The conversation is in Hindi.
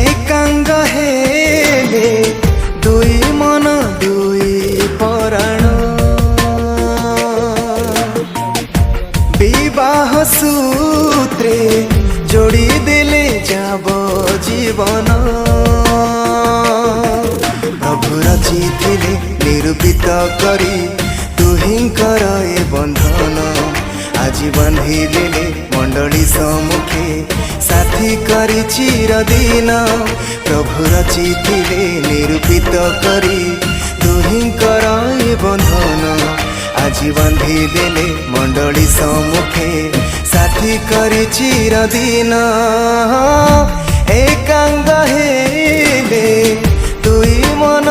एकांग हेले दुई मन दुई पराण विवाह सूत्रे जोड़ी देले जाब जीवन प्रभु रचिथिले निरूपित करी दुहिंकर ए बंधन आज बांधी देले मंडली सम्मुखे साथी करी चिरदिन प्रभु रचिथिले निरूपित करी दुहिंकर ए बंधन आज बांधी देले मंडली सम्मुखे साथी करी चिरदिन एकांग हेले दुई मन